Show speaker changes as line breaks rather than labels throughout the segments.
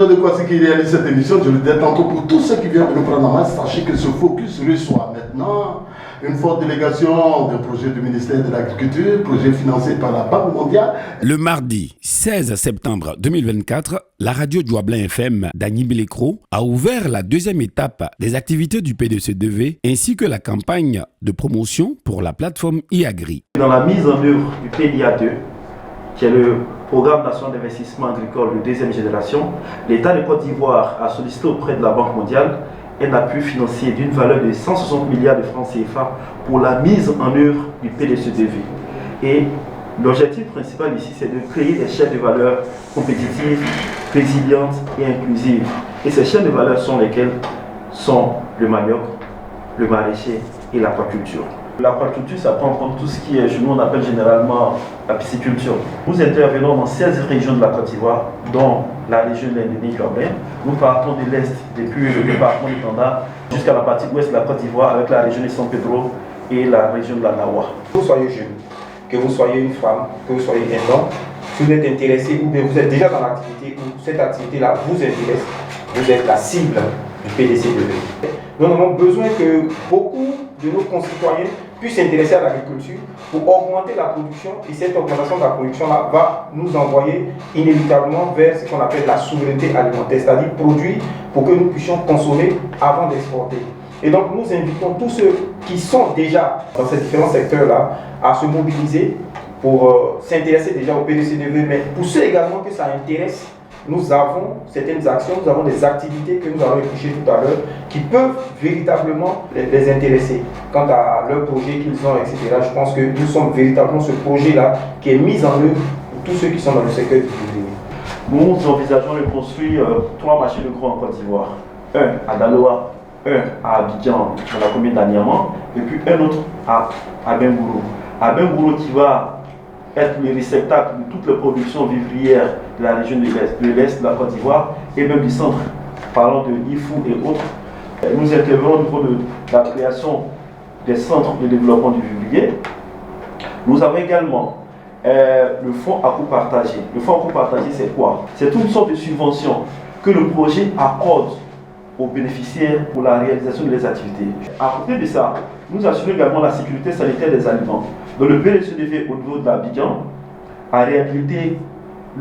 De quoi c'est qui réalise cette émission, je le dis tantôt pour tous ceux qui viennent de nous prendre en main, sachez que ce focus reçoit maintenant une forte délégation d'un projet du ministère de l'Agriculture, projet financé par la Banque mondiale.
Le mardi 16 septembre 2024, la radio Douablin FM d'Agni Bilécro a ouvert la deuxième étape des activités du PDC2V ainsi que la campagne de promotion pour la plateforme e-Agri.
Dans la mise en œuvre du PDA2, qui est le Programme national d'investissement agricole de deuxième génération, l'État de Côte d'Ivoire a sollicité auprès de la Banque mondiale un appui financier d'une valeur de 160 milliards de francs CFA pour la mise en œuvre du PDC2V. Et l'objectif principal ici, c'est de créer des chaînes de valeur compétitives, résilientes et inclusives. Et ces chaînes de valeur sont lesquelles sont le manioc, le maraîcher et l'aquaculture. L'aquaculture, ça prend en compte tout ce qui est, chez nous on appelle généralement la pisciculture. Nous intervenons dans 16 régions de la Côte d'Ivoire, dont la région de l'Indénie-Douablin. Nous partons de l'Est, depuis le département de Tanda, jusqu'à la partie ouest de la Côte d'Ivoire, avec la région de San Pedro et la région de la Nawa.
Que vous soyez jeune, que vous soyez une femme, que vous soyez un homme, si vous êtes intéressé ou bien vous êtes déjà dans l'activité ou cette activité-là vous intéresse, vous êtes la cible du PDC2V. Nous avons besoin que beaucoup de nos concitoyens puissent s'intéresser à l'agriculture pour augmenter la production, et cette augmentation de la production-là va nous envoyer inévitablement vers ce qu'on appelle la souveraineté alimentaire, c'est-à-dire produire pour que nous puissions consommer avant d'exporter. Et donc nous invitons tous ceux qui sont déjà dans ces différents secteurs-là à se mobiliser pour s'intéresser déjà au PDC2V, mais pour ceux également que ça intéresse, nous avons certaines actions, nous avons des activités que nous allons éplucher tout à l'heure qui peuvent véritablement les intéresser quant à leur projet qu'ils ont, etc. Je pense que nous sommes véritablement ce projet-là qui est mis en œuvre pour tous ceux qui sont dans le secteur du privé.
Nous envisageons de construire 3 marchés de gros en Côte d'Ivoire. Un à Daloa, un à Abidjan, dans la commune d'Aniaman, et puis un autre à Bengourou. À Bengourou qui va être le réceptacle de toutes les productions vivrières de la région de l'Est de la Côte d'Ivoire et même du centre, parlant de Ifou et autres. Nous intervenons au niveau de la création des centres de développement du vivrier. Nous avons également le fonds à coût partagé. Le fonds à coût partagé, c'est quoi? C'est une sorte de subvention que le projet accorde aux bénéficiaires pour la réalisation de leurs activités. À côté de ça, nous assurons également la sécurité sanitaire des aliments. Donc le PDC2V au niveau de l'Abidjan a réhabilité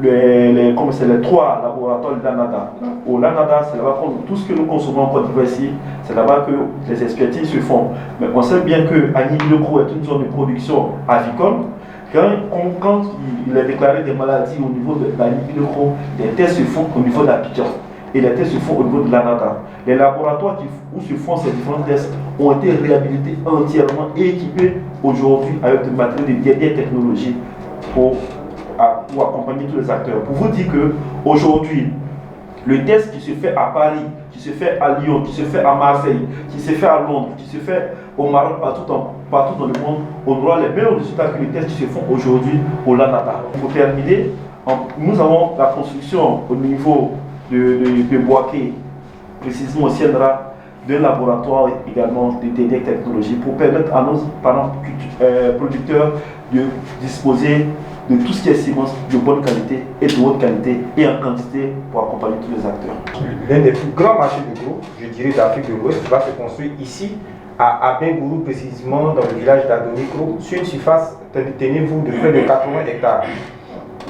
les 3 laboratoires de l'ANADA. Au LANADA, c'est là-bas tout ce que nous consommons en Côte d'Ivoire ici, c'est là-bas que les expertises se font. Mais on sait bien que Agni Bilécro est une zone de production avicole. Quand il est déclaré des maladies au niveau de l'Agni Bilécro, les tests se font au niveau de l'Abidjan. Et les tests se font au niveau de l'ANADA. Les laboratoires où se font ces différents tests ont été réhabilités entièrement et équipés aujourd'hui avec des matériaux de dernière technologie pour accompagner tous les acteurs. Pour vous dire qu'aujourd'hui, le test qui se fait à Paris, qui se fait à Lyon, qui se fait à Marseille, qui se fait à Londres, qui se fait au Maroc, partout dans le monde, on aura les mêmes résultats que les tests qui se font aujourd'hui au LANADA. Pour terminer, nous avons la construction au niveau de Boaké, précisément au Siendra, d'un laboratoire également de dernière technologie pour permettre à nos parents producteurs de disposer de tout ce qui est semences de bonne qualité et de haute qualité et en quantité pour accompagner tous les acteurs.
L'un des plus grands marchés de gros, je dirais d'Afrique de l'Ouest, va se construire ici à Bengourou, précisément dans le village d'Adonikro, sur une surface, tenez-vous, de près de 80 hectares.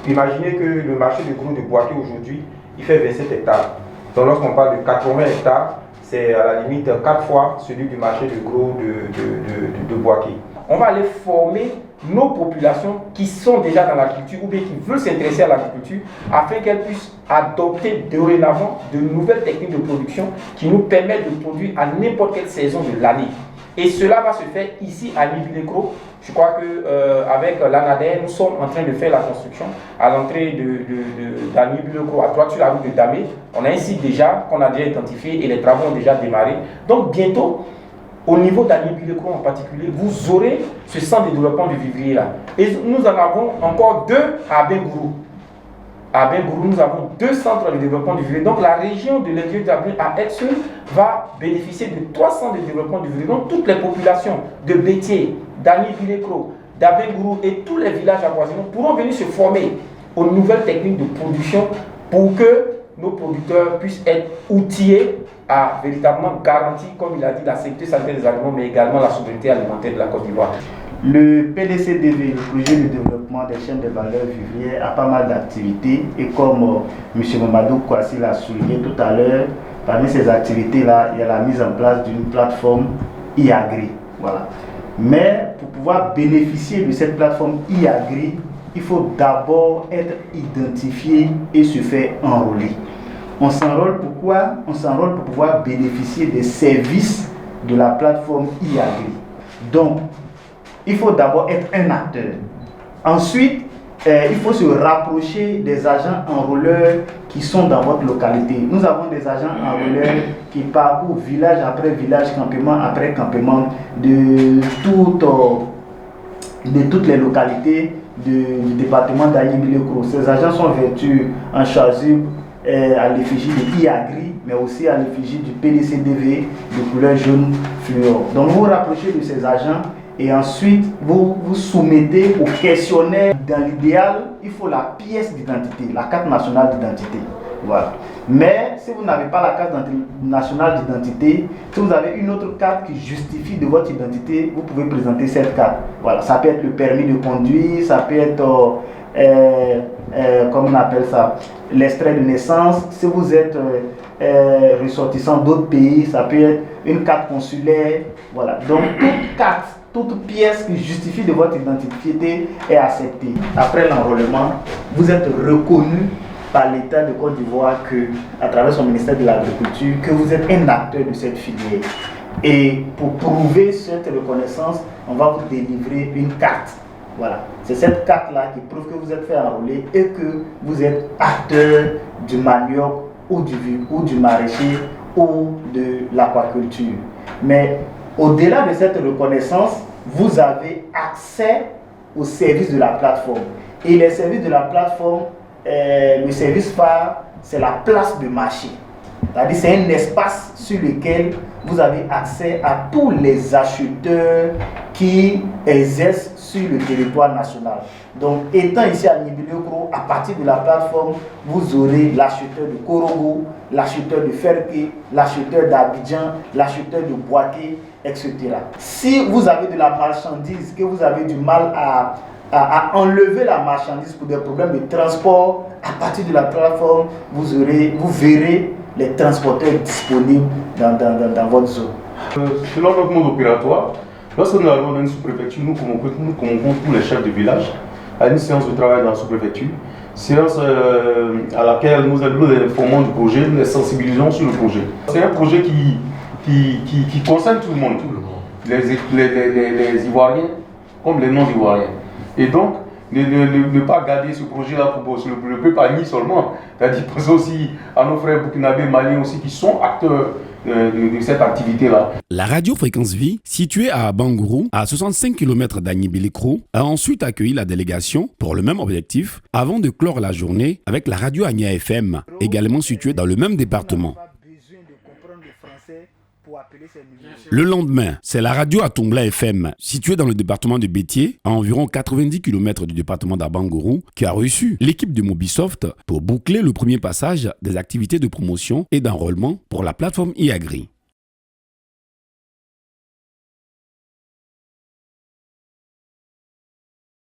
Imaginez que le marché de gros de Boaké aujourd'hui, il fait 27 hectares. Donc lorsqu'on parle de 80 hectares, c'est à la limite 4 fois celui du marché de gros de Boaké. On va aller former nos populations qui sont déjà dans l'agriculture ou bien qui veulent s'intéresser à l'agriculture afin qu'elles puissent adopter dorénavant de nouvelles techniques de production qui nous permettent de produire à n'importe quelle saison de l'année. Et cela va se faire ici à Agni Bilécro. Je crois qu'avec l'ANADER, nous sommes en train de faire la construction à l'entrée d'Agni Bilécro, à droite sur la route de Damé. On a un site déjà qu'on a déjà identifié et les travaux ont déjà démarré. Donc bientôt, au niveau d'Agni Bilécro en particulier, vous aurez ce centre de développement du vivrier là. Et nous en avons encore 2 à Bengourou. À Bengourou, nous avons 2 centres de développement du vivrier. Donc la région de l'Indénie-Douablin à elle seule va bénéficier de 3 centres de développement du vivrier. Donc toutes les populations de Bétier, d'Agni Bilécro, d'Abengourou et tous les villages avoisinants pourront venir se former aux nouvelles techniques de production pour que nos producteurs puissent être outillés à véritablement garantir, comme il a dit, la sécurité sanitaire des aliments, mais également la souveraineté alimentaire de la Côte d'Ivoire.
Le PDCDV, le projet de développement des chaînes de valeur vivrières, a pas mal d'activités et comme M. Mamadou Kouassi l'a souligné tout à l'heure, parmi ces activités-là, il y a la mise en place d'une plateforme e-agri. Voilà. Mais pour pouvoir bénéficier de cette plateforme e-agri, il faut d'abord être identifié et se faire enrôler. On s'enrôle pourquoi? On s'enrôle pour pouvoir bénéficier des services de la plateforme e-agri. Donc, il faut d'abord être un acteur. Ensuite, il faut se rapprocher des agents enrôleurs qui sont dans votre localité. Nous avons des agents enrôleurs qui parcourent village après village, campement après campement de toutes les localités du département d'Agny-Bilekro. Ces agents sont vêtus en chasuble à l'effigie de e-agri, mais aussi à l'effigie du PDCDV de couleur jaune fluor. Donc vous vous rapprochez de ces agents et ensuite vous vous soumettez au questionnaire. Dans l'idéal, il faut la pièce d'identité, la carte nationale d'identité. Voilà. Mais si vous n'avez pas la carte nationale d'identité, si vous avez une autre carte qui justifie de votre identité, vous pouvez présenter cette carte. Voilà. Ça peut être le permis de conduire, ça peut être comment on appelle ça, l'extrait de naissance. Si vous êtes ressortissant d'autres pays, ça peut être une carte consulaire. Voilà. Donc toute carte, toute pièce qui justifie de votre identité est acceptée. Après l'enrôlement, vous êtes reconnu par l'État de Côte d'Ivoire à travers son ministère de l'Agriculture, que vous êtes un acteur de cette filière. Et pour prouver cette reconnaissance, on va vous délivrer une carte. Voilà. C'est cette carte-là qui prouve que vous êtes fait enrôler et que vous êtes acteur du manioc ou du maraîcher ou de l'aquaculture. Mais au-delà de cette reconnaissance, vous avez accès aux services de la plateforme. Et les services de la plateforme, le service phare, c'est la place de marché. C'est-à-dire c'est un espace sur lequel vous avez accès à tous les acheteurs qui exercent sur le territoire national. Donc, étant ici à Agny-Bilekro, à partir de la plateforme, vous aurez l'acheteur de Korogo, l'acheteur de Ferké, l'acheteur d'Abidjan, l'acheteur de Boaké, etc. Si vous avez de la marchandise, que vous avez du mal à enlever la marchandise pour des problèmes de transport, à partir de la plateforme, vous verrez les transporteurs disponibles dans votre zone.
Selon notre mode opératoire, lorsque nous arrivons dans une sous-préfecture, nous convoquons tous les chefs de village à une séance de travail dans la sous-préfecture, séance à laquelle nous informons du projet, nous les sensibilisons sur le projet. C'est un projet qui concerne tout le monde, les Ivoiriens comme les non-Ivoiriens. Et donc, ne pas garder ce projet-là pour le peuple Agny seulement, c'est-à-dire penser aussi à nos frères burkinabés, maliens aussi, qui sont acteurs de cette activité-là.
La radio Fréquence Vie, située à Bangourou, à 65 km d'Agny-Bilekro, a ensuite accueilli la délégation pour le même objectif avant de clore la journée avec la radio Agny FM, également située dans le même département. Le lendemain, c'est la radio Atombla FM, située dans le département de Bétier, à environ 90 km du département d'Abangourou, qui a reçu l'équipe de Mobisoft pour boucler le premier passage des activités de promotion et d'enrôlement pour la plateforme e-agri.